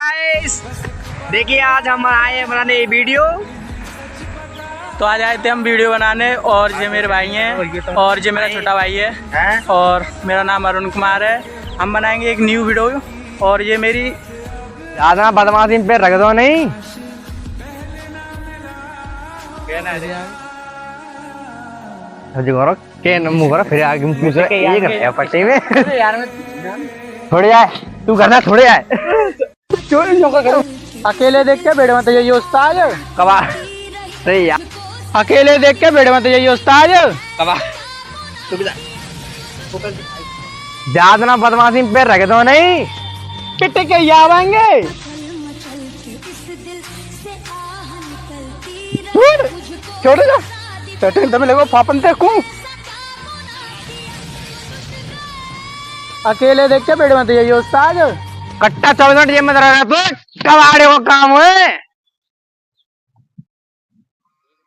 Guys देखिए आज हम आए हैं बनाने ये वीडियो। तो आज आए थे हम वीडियो बनाने और ये मेरे भाई हैं और ये मेरा छोटा भाई है और मेरा नाम अरुण कुमार है। हम बनाएंगे एक न्यू वीडियो और ये मेरी ज्यादा बदमाशी पे रख दो नहीं। के मुंह करो फिर आगे मुंह से ये कर रहा पट्टी में थोड़े आए तू करना थोड़े आए अकेले देख के बेड़ मत जाइए उस्ताद। कबा सही यार अकेले देख के बेड़ मत जाइए उस्ताद। कबा ज्यादा बदमाशी पे रख दो नहीं। कितने के आवेंगे छोड़ जा तब लगो पापन देखूं। अकेले देख के बेड़ मत जाइए उस्ताद। कट्टा 24 मिनट ये मत रहना तू कबाड़े को काम है।